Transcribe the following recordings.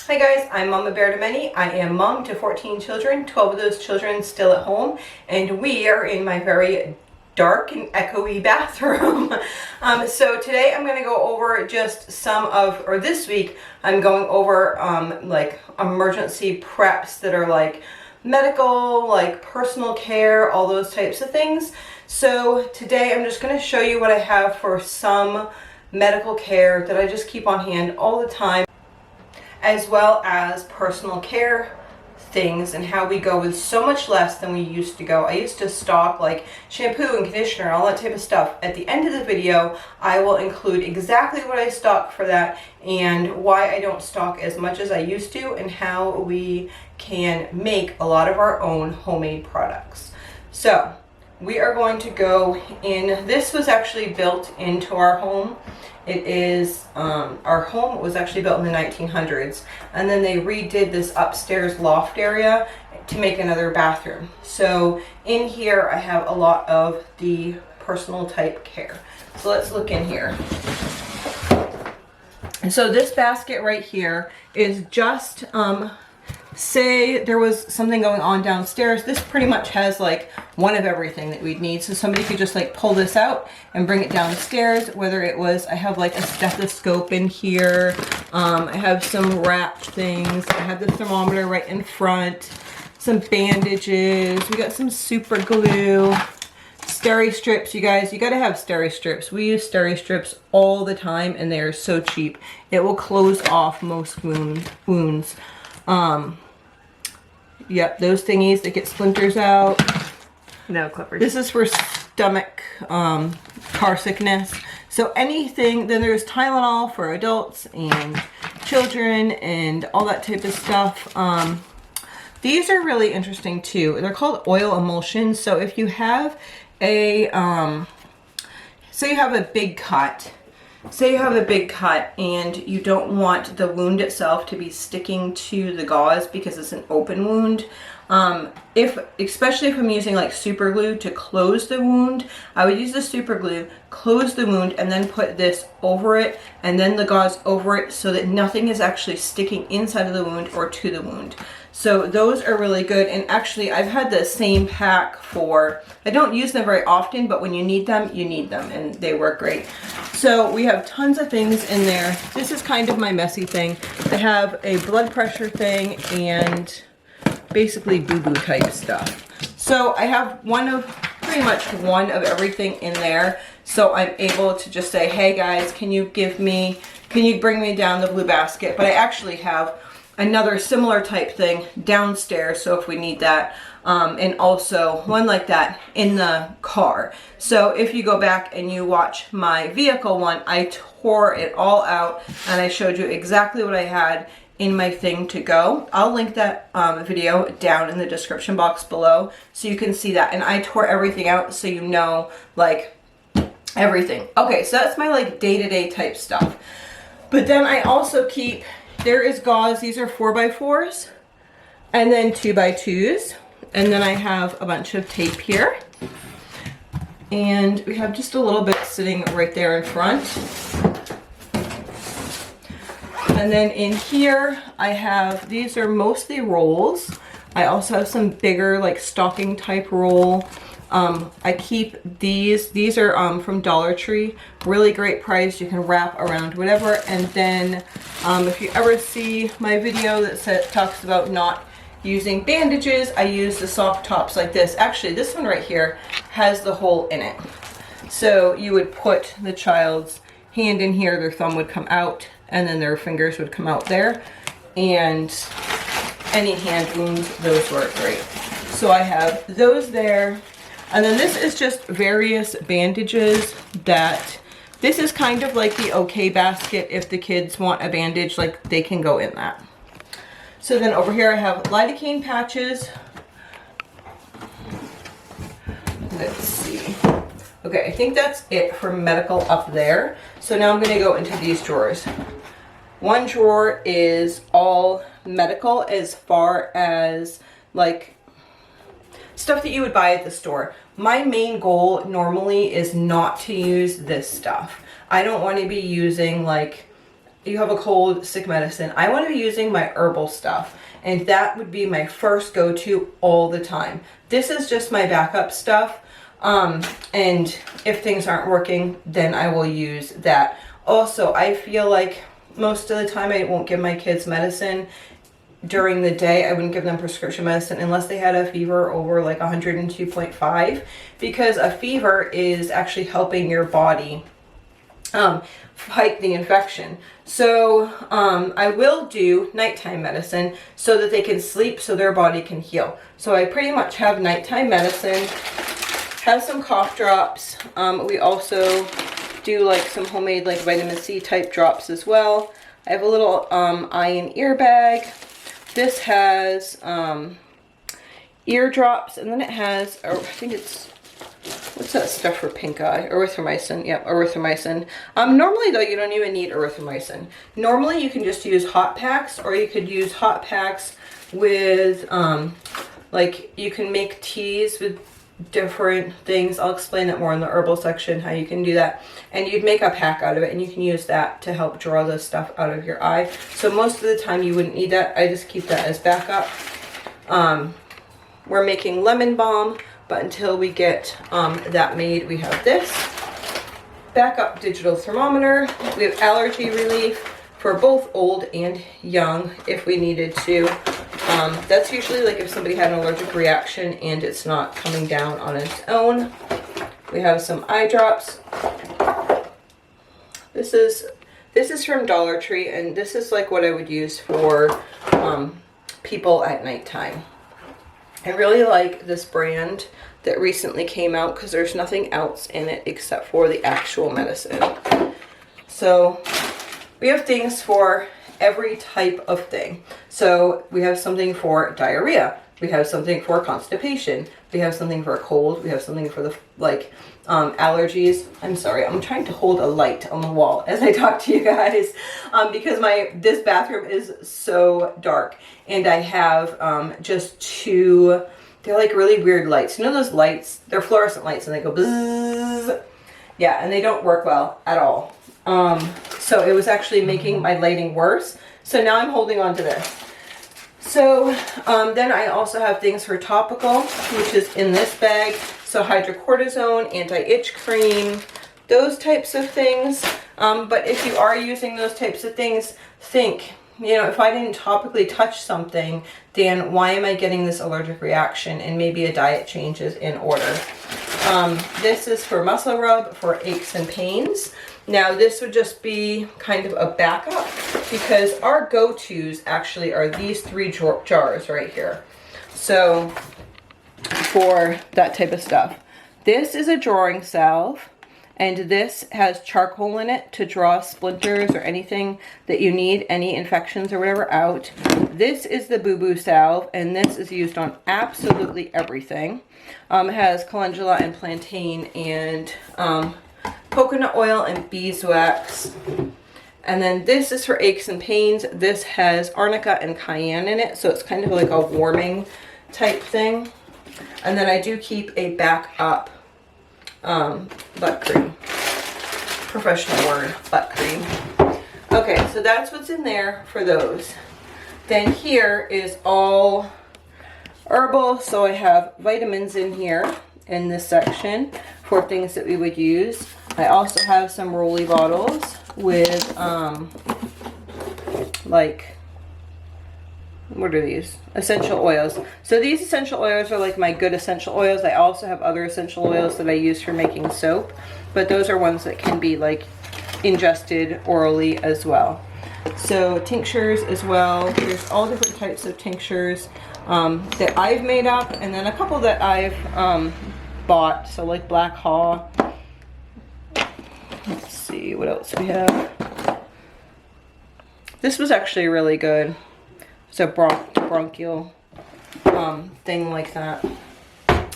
Hi guys, I'm Mama Bear to Many. I am mom to 14 children, 12 of those children still at home, and we are in my very dark and echoey bathroom. So today I'm going to go over just this week I'm going over like emergency preps that are like medical, like personal care, all those types of things. So today I'm just going to show you what I have for some medical care that I just keep on hand all the time, as well as personal care things and how we go with so much less than we used to go. I used to stock like shampoo and conditioner and all that type of stuff. At the end of the video, I will include exactly what I stock for that and why I don't stock as much as I used to and how we can make a lot of our own homemade products. So we are going to go in. This was actually built into our home. It is, our home was actually built in the 1900s, and then they redid this upstairs loft area to make another bathroom. So in here I have a lot of the personal type care. So let's look in here. And so this basket right here is just, say there was something going on downstairs. This pretty much has like one of everything that we'd need. So somebody could just like pull this out and bring it downstairs, whether it was, I have like a stethoscope in here. I have some wrapped things. I have the thermometer right in front, some bandages. We got some super glue, steri strips. You guys, you gotta have steri strips. We use steri strips all the time and they are so cheap. It will close off most wounds. Yep, those thingies that get splinters out. No clippers. This is for stomach, car sickness. So anything, then there's Tylenol for adults and children and all that type of stuff. These are really interesting too. They're called oil emulsions. So if you have a, say you have a big cut. Say you have a big cut and you don't want the wound itself to be sticking to the gauze because it's an open wound. Especially if I'm using like super glue to close the wound, I would use the super glue, close the wound, and then put this over it and then the gauze over it so that nothing is actually sticking inside of the wound or to the wound. So those are really good, and actually I've had the same pack for, I don't use them very often, but when you need them, and they work great. So we have tons of things in there. This is kind of my messy thing. I have a blood pressure thing and basically boo-boo type stuff. So I have pretty much one of everything in there. So I'm able to just say, hey guys, can you bring me down the blue basket? But I actually have another similar type thing downstairs, so if we need that, and also one like that in the car. So if you go back and you watch my vehicle one, I tore it all out and I showed you exactly what I had in my thing to go. I'll link that video down in the description box below so you can see that. And I tore everything out so you know, like, everything. Okay, so that's my like day-to-day type stuff. But then I also keep, there is gauze. These are 4x4s and then 2x2s. And then I have a bunch of tape here. And we have just a little bit sitting right there in front. And then in here, I have, these are mostly rolls. I also have some bigger like stocking type roll. I keep these are from Dollar Tree, really great price. You can wrap around whatever. And then if you ever see my video that talks about not using bandages, I use the soft tops like this. Actually, this one right here has the hole in it. So you would put the child's hand in here, their thumb would come out, and then their fingers would come out there. And any hand wounds, those work great. So I have those there. And then this is just various bandages that, this is kind of like the okay basket. If the kids want a bandage, like they can go in that. So then over here I have lidocaine patches. Let's see. Okay, I think that's it for medical up there. So now I'm gonna go into these drawers. One drawer is all medical as far as like stuff that you would buy at the store. My main goal normally is not to use this stuff. I don't want to be using like you have a cold, sick medicine, I want to be using my herbal stuff. And that would be my first go-to all the time. This is just my backup stuff. And if things aren't working, then I will use that. Also, I feel like most of the time I won't give my kids medicine during the day. I wouldn't give them prescription medicine unless they had a fever over like 102.5, because a fever is actually helping your body fight the infection. So I will do nighttime medicine so that they can sleep, so their body can heal. So I pretty much have nighttime medicine, have some cough drops. We also do like some homemade like vitamin C type drops as well. I have a little eye and ear bag. This has ear drops, and then it has, I think it's, what's that stuff for pink eye? Erythromycin. Yep, erythromycin. Normally though, you don't even need erythromycin. Normally you can just use hot packs, or you could use hot packs with, like you can make teas with different things. I'll explain that more in the herbal section, how you can do that. And you'd make a pack out of it, and you can use that to help draw the stuff out of your eye. So most of the time you wouldn't need that. I just keep that as backup. We're making lemon balm, but until we get that made, we have this backup digital thermometer. We have allergy relief for both old and young if we needed to. That's usually like if somebody had an allergic reaction and it's not coming down on its own. We have some eye drops. This is from Dollar Tree, and this is like what I would use for people at nighttime. I really like this brand that recently came out because there's nothing else in it except for the actual medicine. So we have things for every type of thing. So we have something for diarrhea. We have something for constipation. We have something for a cold. We have something for the allergies. I'm sorry, I'm trying to hold a light on the wall as I talk to you guys because this bathroom is so dark, and I have just two, they're like really weird lights. You know those lights? They're fluorescent lights, and they go bzzz. Yeah, and they don't work well at all. So it was actually making my lighting worse. So now I'm holding on to this. So then I also have things for topical, which is in this bag. So hydrocortisone, anti-itch cream, those types of things. But if you are using those types of things, think, you know, if I didn't topically touch something, then why am I getting this allergic reaction? And maybe a diet change is in order. This is for muscle rub for aches and pains. Now this would just be kind of a backup because our go-tos actually are these three jars right here. So for that type of stuff. This is a drawing salve, and this has charcoal in it to draw splinters or anything that you need, any infections or whatever out. This is the boo-boo salve, and this is used on absolutely everything. It has calendula and plantain and coconut oil and beeswax. And then this is for aches and pains. This has arnica and cayenne in it, so it's kind of like a warming type thing. And then I do keep a backup butt cream. Professional word, butt cream. Okay, so that's what's in there for those. Then here is all herbal. So I have vitamins in here in this section for things that we would use. I also have some Rolly bottles with like, what are these? Essential oils. So these essential oils are like my good essential oils. I also have other essential oils that I use for making soap, but those are ones that can be like ingested orally as well. So tinctures as well. There's all different types of tinctures that I've made up, and then a couple that I've bought. So like Black Haw. Let's see what else we have. This was actually really good. It's a bronchial thing like that.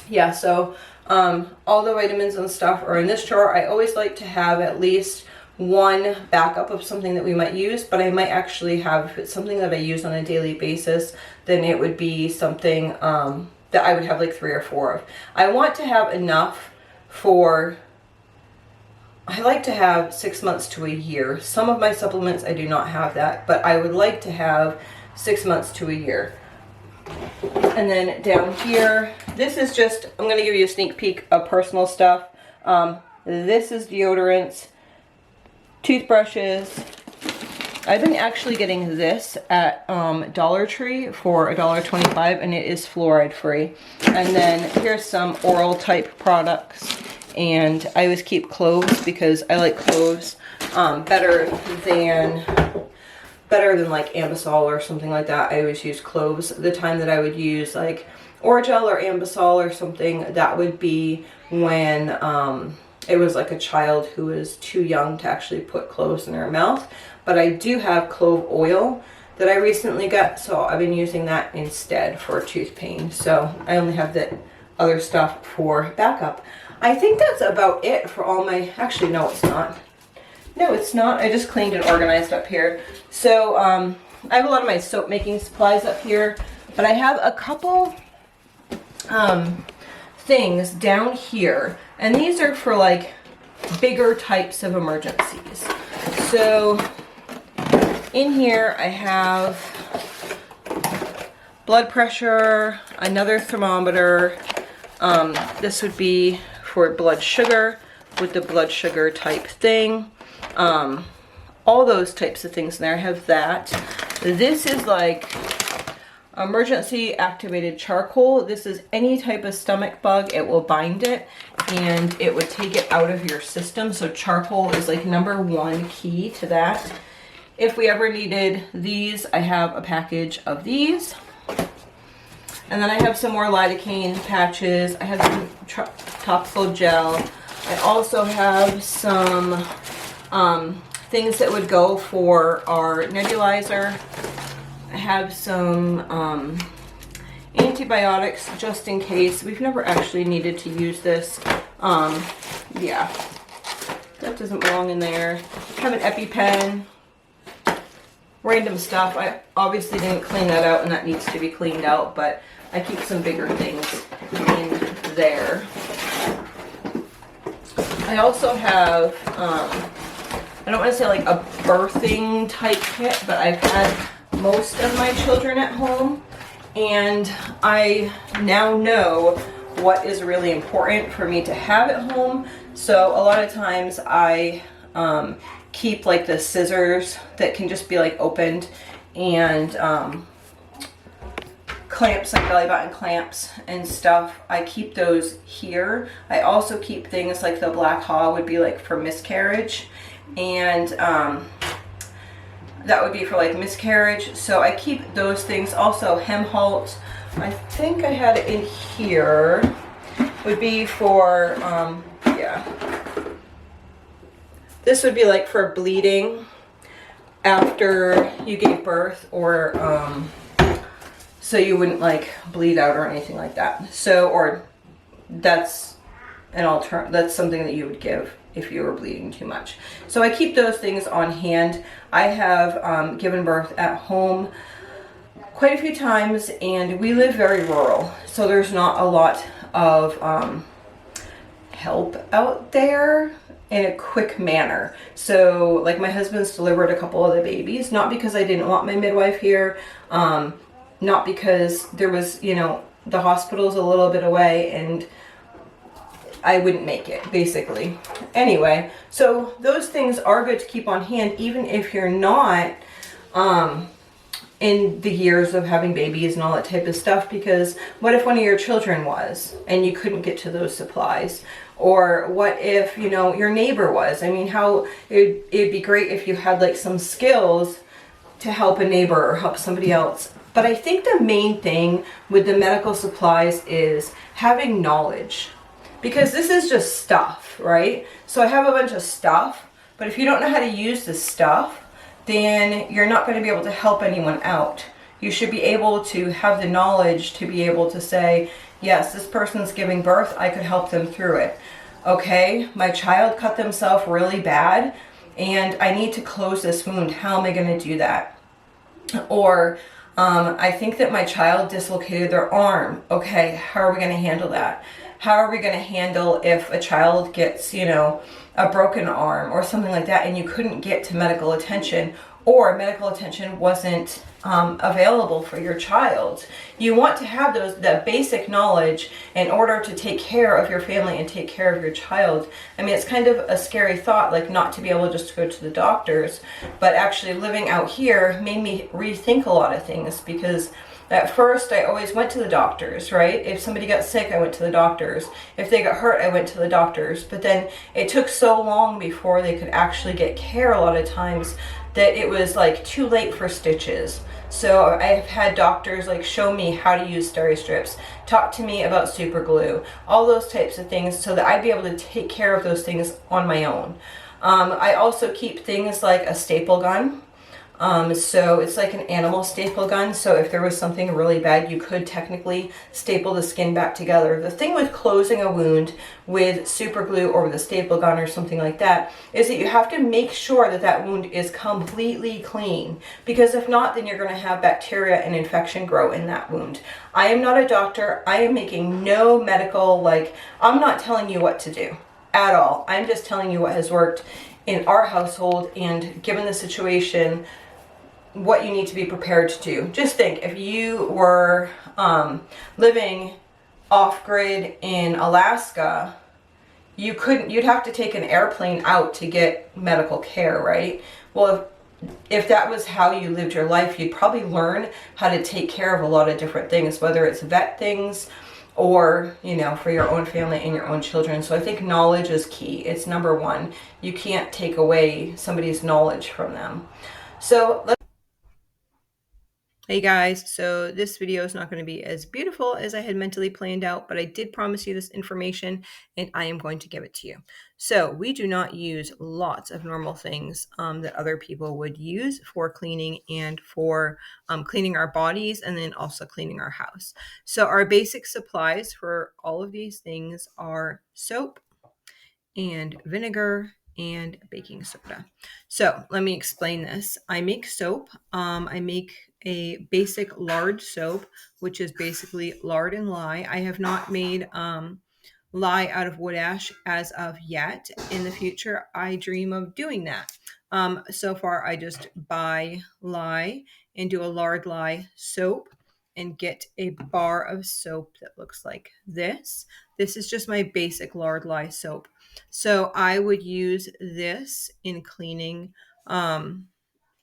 Yeah, so all the vitamins and stuff are in this drawer. I always like to have at least one backup of something that we might use, but I might actually have, if it's something that I use on a daily basis, then it would be something that I would have like 3 or 4 of. I want to have enough for I like to have 6 months to a year. Some of my supplements I do not have that, but I would like to have 6 months to a year. And then down here, this is just, I'm going to give you a sneak peek of personal stuff. This is deodorants, toothbrushes. I've been actually getting this at Dollar Tree for $1.25, and it is fluoride free. And then here's some oral type products. And I always keep cloves because I like cloves better than like Ambisol or something like that. I always use cloves. The time that I would use like Orajel or Ambisol or something, that would be when it was like a child who was too young to actually put cloves in her mouth. But I do have clove oil that I recently got, so I've been using that instead for tooth pain. So I only have the other stuff for backup. I think that's about it for all my, actually no it's not. No it's not, I just cleaned and organized up here. So I have a lot of my soap making supplies up here, but I have a couple things down here, and these are for like bigger types of emergencies. So in here I have blood pressure, another thermometer. This would be for blood sugar with the blood sugar type thing. All those types of things in there. I have that. This is like emergency activated charcoal. This is any type of stomach bug. It will bind it and it would take it out of your system. So charcoal is like #1 key to that. If we ever needed these, I have a package of these. And then I have some more lidocaine patches. I have some topical gel. I also have some things that would go for our nebulizer. I have some antibiotics just in case. We've never actually needed to use this. Yeah, that doesn't belong in there. I have an EpiPen. Random stuff. I obviously didn't clean that out and that needs to be cleaned out, but I keep some bigger things in there. I also have, I don't want to say like a birthing type kit, but I've had most of my children at home, and I now know what is really important for me to have at home. So a lot of times I keep like the scissors that can just be like opened, and clamps, like belly button clamps and stuff. I keep those here. I also keep things like the Black Haw would be like for miscarriage, and that would be for like miscarriage. So I keep those things. Also Hemholt, I think I had it in here, would be for yeah, this would be like for bleeding after you gave birth, or so you wouldn't like bleed out or anything like that. So, or that's that's something that you would give if you were bleeding too much. So I keep those things on hand. I have given birth at home quite a few times, and we live very rural, so there's not a lot of help out there in a quick manner. So like my husband's delivered a couple of the babies, not because I didn't want my midwife here, not because there was, you know, the hospital's a little bit away and I wouldn't make it, basically. Anyway, so those things are good to keep on hand, even if you're not in the years of having babies and all that type of stuff, because what if one of your children was and you couldn't get to those supplies? Or what if, you know, your neighbor was? I mean, how it'd be great if you had like some skills to help a neighbor or help somebody else. But I think the main thing with the medical supplies is having knowledge, because this is just stuff, right? So I have a bunch of stuff, but if you don't know how to use this stuff, then you're not going to be able to help anyone out. You should be able to have the knowledge to be able to say, yes, this person's giving birth, I could help them through it. Okay, my child cut themselves really bad and I need to close this wound. How am I going to do that? Or I think that my child dislocated their arm. Okay, how are we going to handle that? How are we going to handle if a child gets, you know, a broken arm or something like that, and you couldn't get to medical attention, or medical attention wasn't available for your child? You want to have that basic knowledge in order to take care of your family and take care of your child. I mean, it's kind of a scary thought, like not to be able just to go to the doctors, but actually living out here made me rethink a lot of things, because at first I always went to the doctors, right? If somebody got sick, I went to the doctors. If they got hurt, I went to the doctors. But then it took so long before they could actually get care a lot of times that it was like too late for stitches. So I've had doctors like show me how to use steri strips, talk to me about super glue, all those types of things, so that I'd be able to take care of those things on my own. I also keep things like a staple gun. So it's like an animal staple gun. So if there was something really bad, you could technically staple the skin back together. The thing with closing a wound with super glue or with a staple gun or something like that is that you have to make sure that that wound is completely clean, because if not, then you're going to have bacteria and infection grow in that wound. I am not a doctor. I am making no medical, I'm not telling you what to do at all. I'm just telling you what has worked in our household, and given the situation, what you need to be prepared to do. Just think, if you were living off-grid in Alaska, you'd have to take an airplane out to get medical care, right? Well, if that was how you lived your life, you'd probably learn how to take care of a lot of different things, whether it's vet things or, you know, for your own family and your own children. So I think knowledge is key. It's number one. You can't take away somebody's knowledge from them. So Hey guys, so this video is not going to be as beautiful as I had mentally planned out, but I did promise you this information and I am going to give it to you. So we do not use lots of normal things that other people would use for cleaning and for cleaning our bodies, and then also cleaning our house. So our basic supplies for all of these things are soap and vinegar and baking soda. So let me explain this. I make soap. I make a basic lard soap, which is basically lard and lye. I have not made lye out of wood ash as of yet. In the future, I dream of doing that. So far, I just buy lye and do a lard lye soap and get a bar of soap that looks like this. This is just my basic lard lye soap. So I would use this in cleaning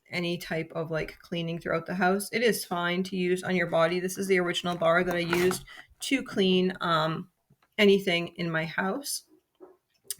any type of cleaning throughout the house. It is fine to use on your body. This is the original bar that I used to clean anything in my house.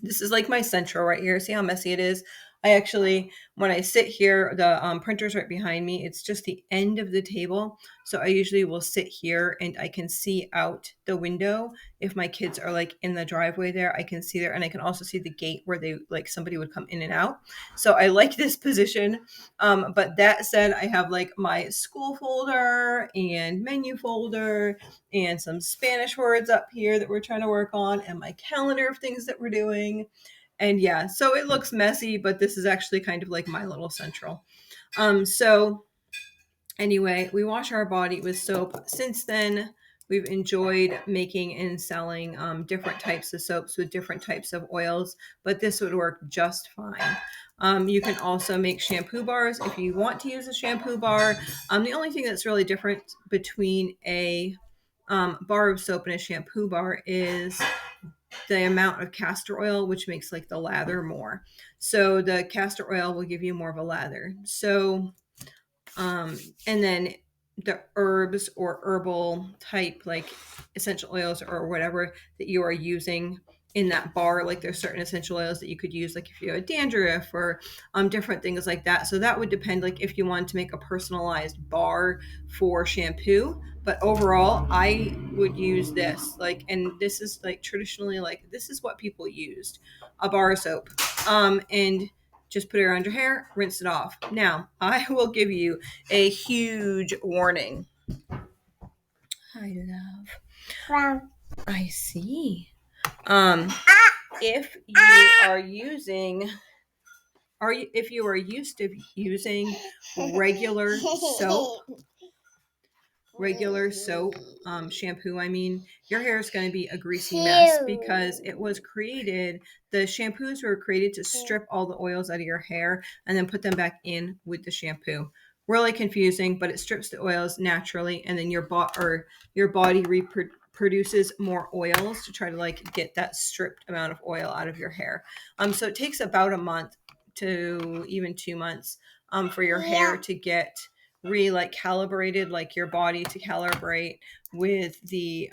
This is like my central right here. See how messy it is? I actually, when I sit here, the printer's right behind me. It's just the end of the table. So I usually will sit here and I can see out the window. If my kids are in the driveway there, I can see there. And I can also see the gate where they somebody would come in and out. So I like this position. But that said, I have my school folder and menu folder and some Spanish words up here that we're trying to work on, and my calendar of things that we're doing. And yeah, so it looks messy, but this is actually kind of like my little central. So anyway, we wash our body with soap. Since then, we've enjoyed making and selling different types of soaps with different types of oils, but this would work just fine. You can also make shampoo bars if you want to use a shampoo bar. The only thing that's really different between a bar of soap and a shampoo bar is the amount of castor oil, which makes the lather more. So the castor oil will give you more of a lather. So, and then the herbs or herbal type, essential oils or whatever that you are using in that bar, there's certain essential oils that you could use, if you have dandruff or different things like that. So that would depend, if you wanted to make a personalized bar for shampoo. But overall, I would use this, and this is traditionally, this is what people used, a bar of soap, and just put it around your hair, rinse it off. Now, I will give you a huge warning. Hi, love. Wow. I see. If you are using, if you are used to using regular soap, regular soap, shampoo, I mean, your hair is going to be a greasy mess because it was created, the shampoos were created to strip all the oils out of your hair and then put them back in with the shampoo. Really confusing, but it strips the oils naturally, and then your body reproduces more oils to try to like get that stripped amount of oil out of your hair. So it takes about a month to even 2 months for your hair to get like calibrated, like your body to calibrate with the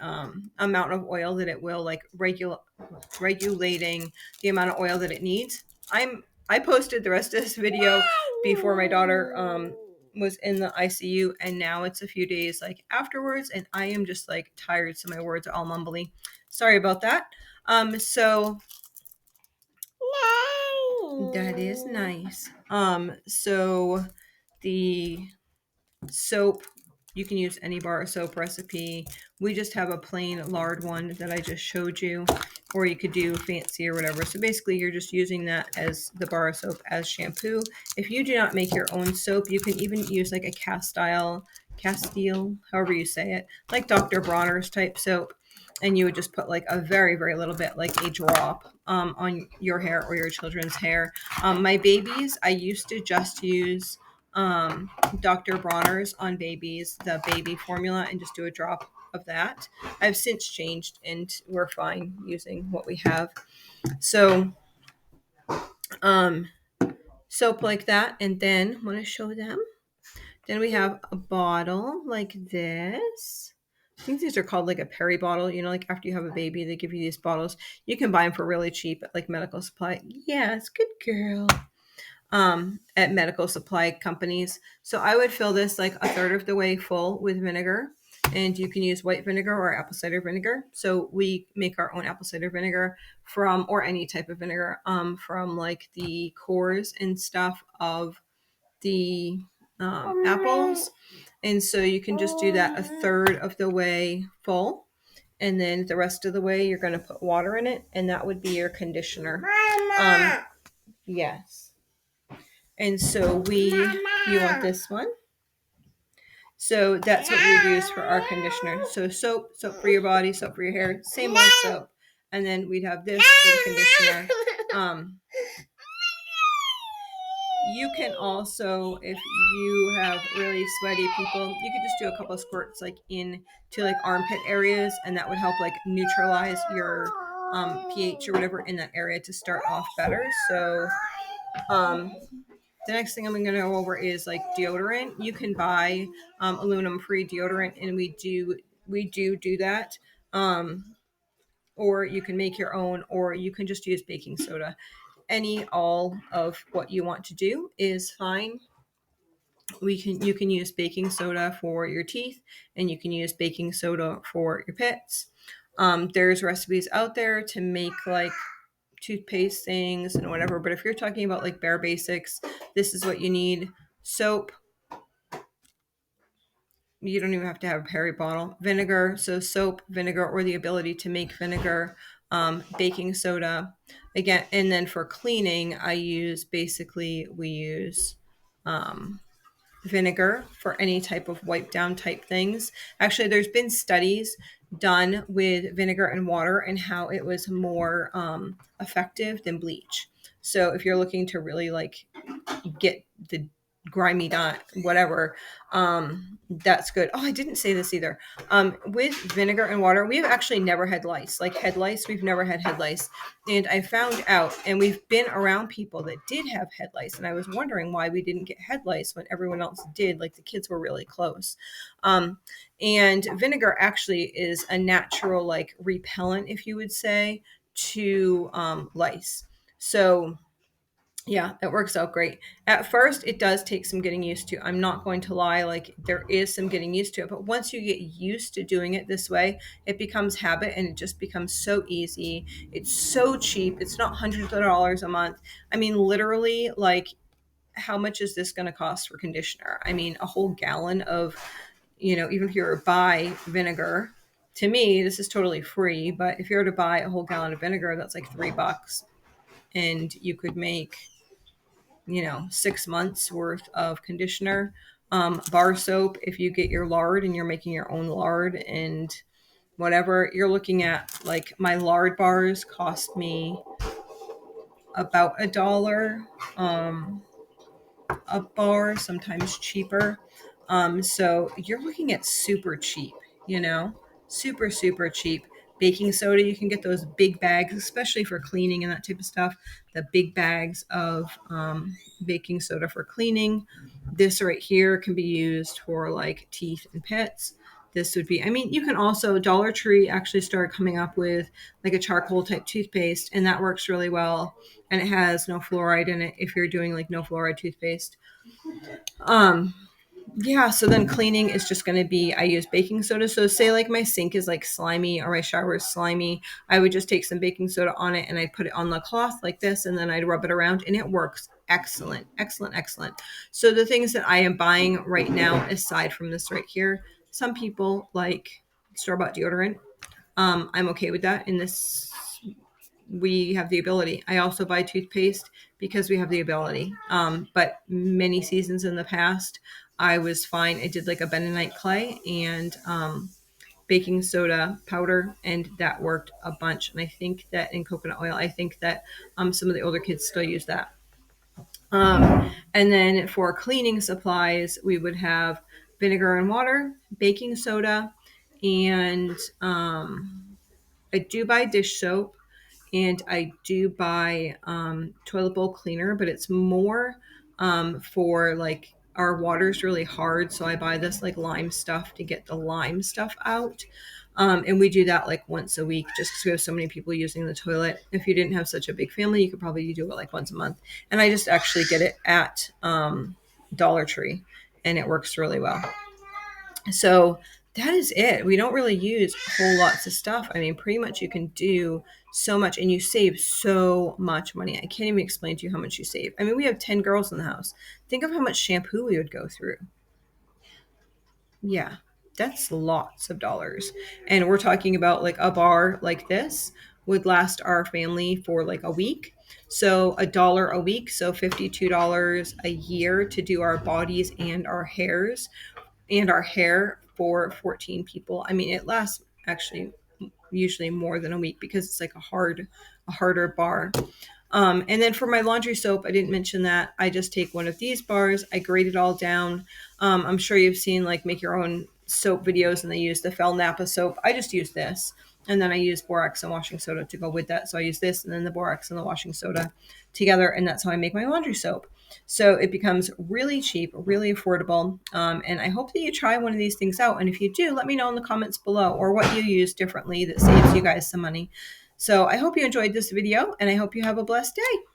amount of oil that it will, like regulating the amount of oil that it needs. I posted the rest of this video before my daughter was in the ICU, and now it's a few days like afterwards, and I am just like tired, so my words are all mumbly. Sorry about that. So that is nice. So the soap, you can use any bar of soap recipe. We just have a plain lard one that I just showed you, or you could do fancy or whatever. So basically you're just using that as the bar of soap as shampoo. If you do not make your own soap, you can even use like a Castile, however you say it, like Dr. Bronner's type soap. And you would just put like a very, very little bit, like a drop on your hair or your children's hair. My babies, I used to just use Dr. Bronner's on babies, the baby formula, and just do a drop of that. I've since changed and we're fine using what we have. So soap like that, and then I want to show them. Then we have a bottle like this. I think these are called like a peri bottle. You know, like after you have a baby, they give you these bottles. You can buy them for really cheap at like medical supply. Yes, good girl. At medical supply companies. So I would fill this like a third of the way full with vinegar, and you can use white vinegar or apple cider vinegar. So we make our own apple cider vinegar from, or any type of vinegar, from like the cores and stuff of the apples. And so you can just do that a third of the way full. And then the rest of the way, you're going to put water in it, and that would be your conditioner. Yes. And so you want this one. So that's what we use for our conditioner. So soap for your body, soap for your hair, same old soap. And then we'd have this for the conditioner. You can also, if you have really sweaty people, you could just do a couple of squirts like into like armpit areas, and that would help like neutralize your pH or whatever in that area to start off better. So the next thing I'm going to go over is like deodorant. You can buy aluminum-free deodorant, and we do that. Or you can make your own, or you can just use baking soda. All of what you want to do is fine. You can use baking soda for your teeth, and you can use baking soda for your pits. There's recipes out there to make like toothpaste things and whatever, but if you're talking about like bare basics, this is what you need. Soap, you don't even have to have a peri bottle. Vinegar, so soap, vinegar, or the ability to make vinegar. Baking soda again, and then for cleaning we use vinegar for any type of wipe down type things. Actually, there's been studies done with vinegar and water and how it was more effective than bleach. So if you're looking to really like get the grimy dot whatever, that's good. Oh, I didn't say this either. With vinegar and water, we've actually never had lice. Like head lice, we've never had head lice. And I found out, and we've been around people that did have head lice, and I was wondering why we didn't get head lice when everyone else did. Like the kids were really close. And vinegar actually is a natural like repellent, if you would say, to lice. So yeah, it works out great. At first, it does take some getting used to. I'm not going to lie, like there is some getting used to it. But once you get used to doing it this way, it becomes habit, and it just becomes so easy. It's so cheap. It's not hundreds of dollars a month. I mean, literally, like how much is this going to cost for conditioner? I mean, a whole gallon of, even if you were to buy vinegar, to me, this is totally free. But if you were to buy a whole gallon of vinegar, that's like $3. And you could make 6 months worth of conditioner. bar soap if you get your lard and you're making your own lard and whatever. You're looking at, like, my lard bars cost me about $1 a bar, sometimes cheaper. So you're looking at super cheap, you know, super, super cheap. Baking soda, you can get those big bags, especially for cleaning and that type of stuff. The big bags of baking soda for cleaning. This right here can be used for like teeth and pets. This would be, I mean, you can also, Dollar Tree actually started coming up with like a charcoal type toothpaste, and that works really well. And it has no fluoride in it if you're doing like no fluoride toothpaste. Um, yeah, so then cleaning is just going to be, I use baking soda. So say like my sink is like slimy or my shower is slimy, I would just take some baking soda on it and I put it on the cloth like this, and then I'd rub it around, and it works excellent, excellent, excellent. So the things that I am buying right now, aside from this right here, some people like store-bought deodorant. I'm okay with that. In this, we have the ability. I also buy toothpaste because we have the ability. But many seasons in the past, I was fine. I did like a bentonite clay and baking soda powder, and that worked a bunch. And I think that in coconut oil, I think that some of the older kids still use that. And then for cleaning supplies, we would have vinegar and water, baking soda, and I do buy dish soap, and I do buy toilet bowl cleaner, but it's more for like our water's really hard. So I buy this like lime stuff to get the lime stuff out. And we do that like once a week just because we have so many people using the toilet. If you didn't have such a big family, you could probably do it like once a month. And I just actually get it at Dollar Tree, and it works really well. So that is it. We don't really use whole lots of stuff. I mean, pretty much you can do so much, and you save so much money. I can't even explain to you how much you save. I mean, we have 10 girls in the house. Think of how much shampoo we would go through. Yeah, that's lots of dollars. And we're talking about like a bar like this would last our family for like a week. So $1 a week, so $52 a year to do our bodies and our hair for 14 people. I mean, it lasts actually usually more than a week because it's like a harder bar. And then for my laundry soap, I didn't mention that. I just take one of these bars, I grate it all down. I'm sure you've seen like make your own soap videos, and they use the Fel Napa soap. I just use this. And then I use borax and washing soda to go with that. So I use this and then the borax and the washing soda together. And that's how I make my laundry soap. So it becomes really cheap, really affordable. And I hope that you try one of these things out. And if you do, let me know in the comments below, or what you use differently that saves you guys some money. So I hope you enjoyed this video, and I hope you have a blessed day.